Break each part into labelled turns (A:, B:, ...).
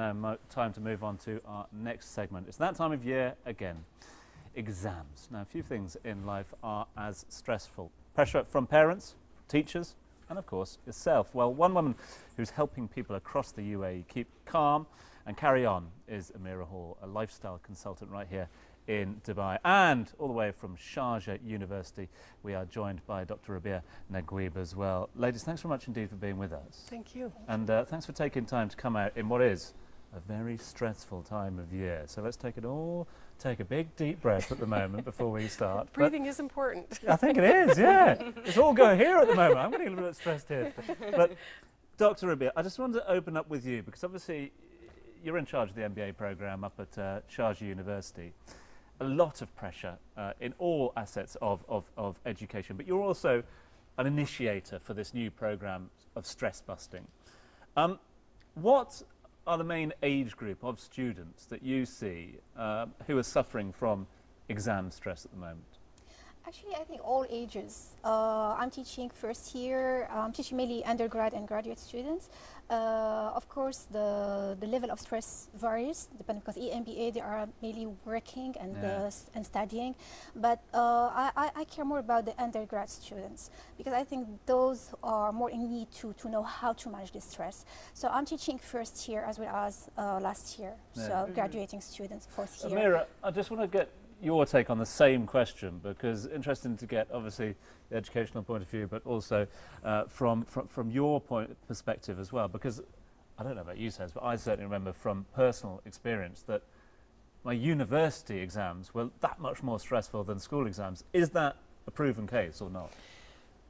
A: And now time to move on to our next segment. It's that time of year again. Exams. Now, few things in life are as stressful. Pressure from parents, teachers, and of course yourself. Well, one woman who's helping people across the UAE keep calm and carry on is Amira Hall, a lifestyle consultant right here in Dubai. And all the way from Sharjah University, we are joined by Dr. Rabia Naguib as well. Ladies, thanks very much indeed for being with us.
B: Thank you.
A: And thanks for taking time to come out in what is a very stressful time of year. So let's take a big deep breath at the moment before we start.
B: Breathing is important.
A: I think it is, yeah. It's all go here at the moment. I'm getting a little bit stressed here. But Dr. Rabia, I just wanted to open up with you because obviously you're in charge of the MBA program up at Sharjah University. A lot of pressure in all assets of education, but you're also an initiator for this new program of stress busting. What are the main age group of students that you see who are suffering from exam stress at the moment?
C: Actually, I think all ages. I'm teaching first year, I'm teaching mainly undergrad and graduate students. Of course, the level of stress varies, depending, because MBA, they are mainly working and, and studying. But I care more about the undergrad students, because I think those are more in need to know how to manage the stress. So I'm teaching first year as well as last year, so graduating students, fourth year.
A: Amira, I just want to get your take on the same question, because interesting to get obviously the educational point of view, but also from your perspective as well, because I don't know about you, Saz, but I certainly remember from personal experience that my university exams were that much more stressful than school exams. Is that a proven case or not?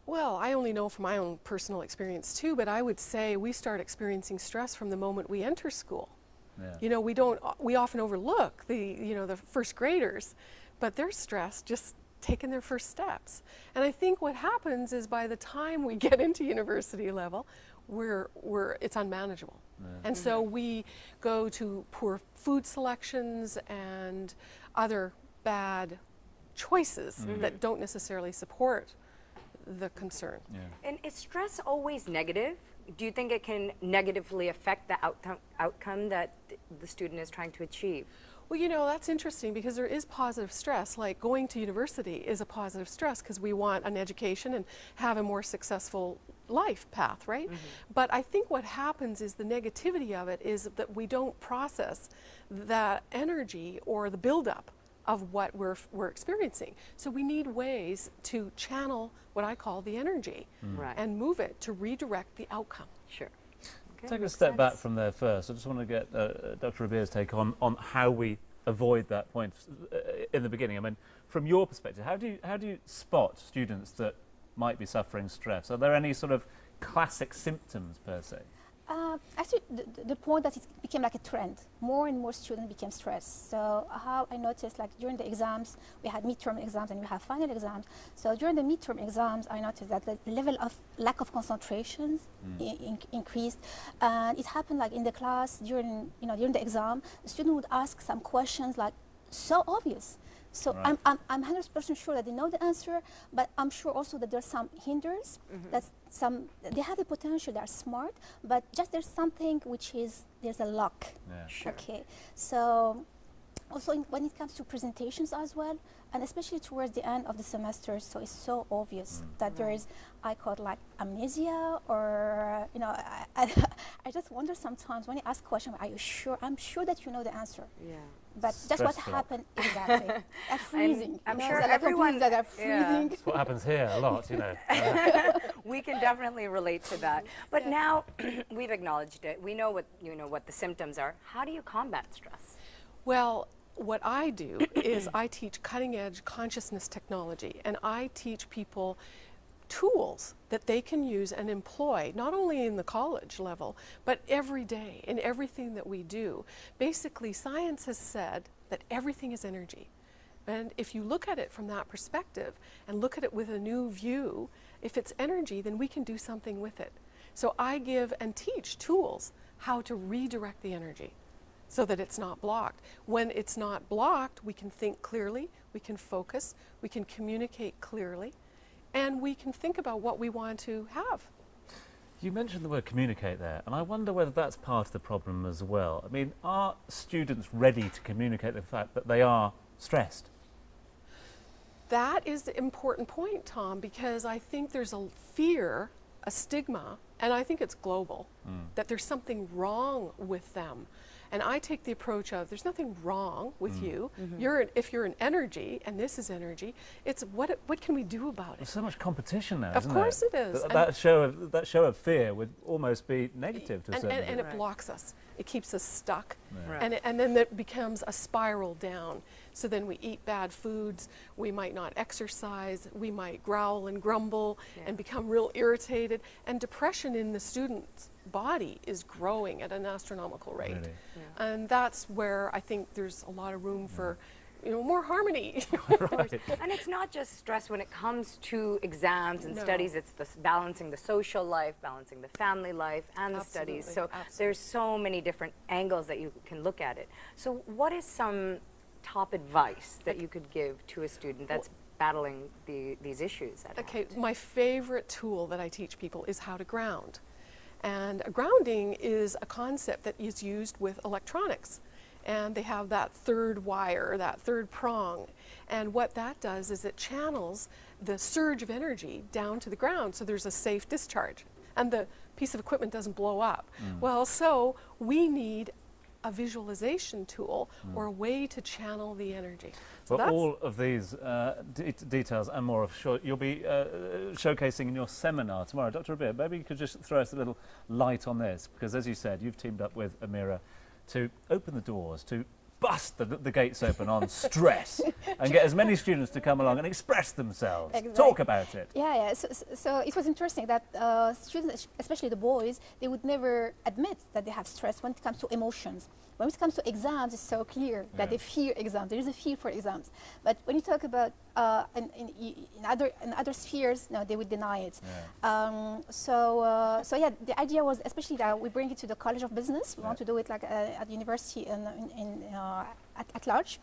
B: Well, I only know from my own personal experience too, but I would say we start experiencing stress from the moment we enter school. Yeah. You know, we often overlook the first graders, but they're stressed just taking their first steps. And I think what happens is by the time we get into university level, it's unmanageable. Yeah. And so we go to poor food selections and other bad choices that don't necessarily support the concern.
D: Yeah. And is stress always negative? Do you think it can negatively affect the outcome that the student is trying to achieve?
B: Well, you know, that's interesting, because there is positive stress. Like going to university is a positive stress because we want an education and have a more successful life path, right? But I think what happens is the negativity of it is that we don't process that energy or the buildup of what we're experiencing. So we need ways to channel what I call the energy and move it to redirect the outcome.
D: Sure. Okay,
A: take a step back from there first. I just want to get Dr. Rabia's take on how we avoid that point in the beginning. I mean, from your perspective, how do you spot students that might be suffering stress? Are there any sort of classic symptoms per se?
C: Actually, the point that it became like a trend. More and more students became stressed. So how I noticed, like during the exams, we had midterm exams and we have final exams. So during the midterm exams, I noticed that the level of lack of concentration increased. And it happened like in the class during the exam, the student would ask some questions like so obvious. So I'm 100% sure that they know the answer, but I'm sure also that there's some hinders. They have the potential, they're smart, but just there's something which is, there's a luck.
A: Yeah. Sure.
C: Okay, so also when it comes to presentations as well, and especially towards the end of the semester, so it's so obvious that there is, I call it like amnesia, or I just wonder sometimes when you ask questions, are you sure? I'm sure that you know the answer. Yeah. But that's what happened exactly. At freezing.
D: I'm sure everyone
C: that are freezing.
A: That's what happens here a lot, you know.
D: We can definitely relate to that. But now we've acknowledged it. We know what the symptoms are. How do you combat stress?
B: Well, what I do is I teach cutting-edge consciousness technology, and I teach people tools that they can use and employ, not only in the college level, but every day in everything that we do. Basically, science has said that everything is energy. And if you look at it from that perspective and look at it with a new view, if it's energy, then we can do something with it. So I give and teach tools how to redirect the energy so that it's not blocked. When it's not blocked, we can think clearly, we can focus, we can communicate clearly, and we can think about what we want to have.
A: You mentioned the word communicate there, and I wonder whether that's part of the problem as well. I mean, are students ready to communicate the fact that they are stressed?
B: That is the important point, Tom, because I think there's a fear, a stigma, and I think it's global, that there's something wrong with them. And I take the approach of there's nothing wrong with you. If you're an energy, and this is energy, it's what can we do about it?
A: There's so much competition now,
B: Of course it is.
A: That show of fear would almost be negative to a certain
B: and
A: degree.
B: it blocks us. It keeps us stuck.
A: Yeah.
B: And then it becomes a spiral down. So then we eat bad foods, we might not exercise, we might growl and grumble and become real irritated. And depression in the student's body is growing at an astronomical rate.
A: Really?
B: And that's where I think there's a lot of room for more harmony.
A: Right.
D: And it's not just stress when it comes to exams and studies, it's balancing the social life, balancing the family life and the studies. So there's so many different angles that you can look at it. So what is some top advice that you could give to a student that's battling these issues at hand?
B: My favorite tool that I teach people is how to ground. And grounding is a concept that is used with electronics. And they have that third wire, that third prong. And what that does is it channels the surge of energy down to the ground so there's a safe discharge. And the piece of equipment doesn't blow up. Well, so we need a visualization tool or a way to channel the energy. So
A: well, all of these details and more, you'll be showcasing in your seminar tomorrow. Dr. Rabia, maybe you could just throw us a little light on this, because as you said, you've teamed up with Amira to open the doors, to bust the gates open on stress and get as many students to come along and express themselves.
C: Exactly.
A: Talk about it.
C: Yeah. So it was interesting that students, especially the boys, they would never admit that they have stress when it comes to emotions. When it comes to exams, it's so clear that they fear exams. There is a fear for exams. But when you talk about in other spheres, no, they would deny it. So yeah, the idea was, especially that we bring it to the College of Business. We want to do it like at the university at large.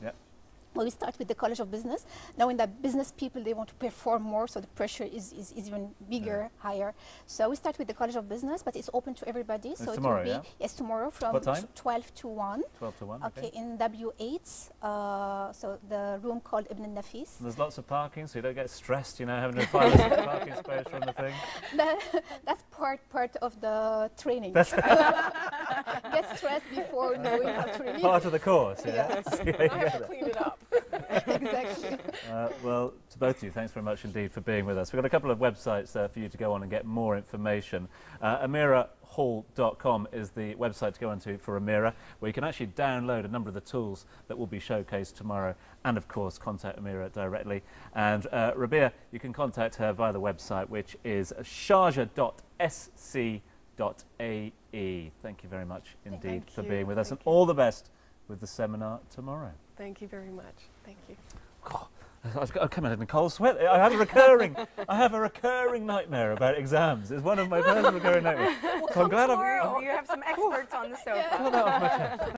C: Well, we start with the College of Business, knowing that business people, they want to perform more, so the pressure is even bigger, higher. So we start with the College of Business, but it's open to everybody.
A: It's
C: so
A: tomorrow,
C: it will be, yes, tomorrow from
A: what time?
C: 12 to 1.
A: 12 to 1,
C: Okay, in W8, so the room called Ibn al-Nafis.
A: There's lots of parking, so you don't get stressed, you know, having to find a parking space from the thing.
C: That's part of the training.
A: That's
C: Get stressed before knowing how to release
A: part
C: it.
A: of the course,
C: Yeah.
A: See how you
B: I
A: get
B: have to
A: there.
B: clean it up.
C: Exactly.
A: Well, to both of you, thanks very much indeed for being with us. We've got a couple of websites for you to go on and get more information. AmiraHall.com is the website to go onto for Amira, where you can actually download a number of the tools that will be showcased tomorrow, and of course contact Amira directly. And Rabia, you can contact her via the website, which is sharjah.sc.ae. Thank you very much indeed for being with us, and all the best with the seminar tomorrow.
B: Thank you very much. Thank you.
A: God, I've come out in a cold sweat. I have a recurring nightmare about exams. It's one of my first recurring nightmares. So I'm glad
D: tomorrow. You have some experts on the sofa.
A: got that off my chest.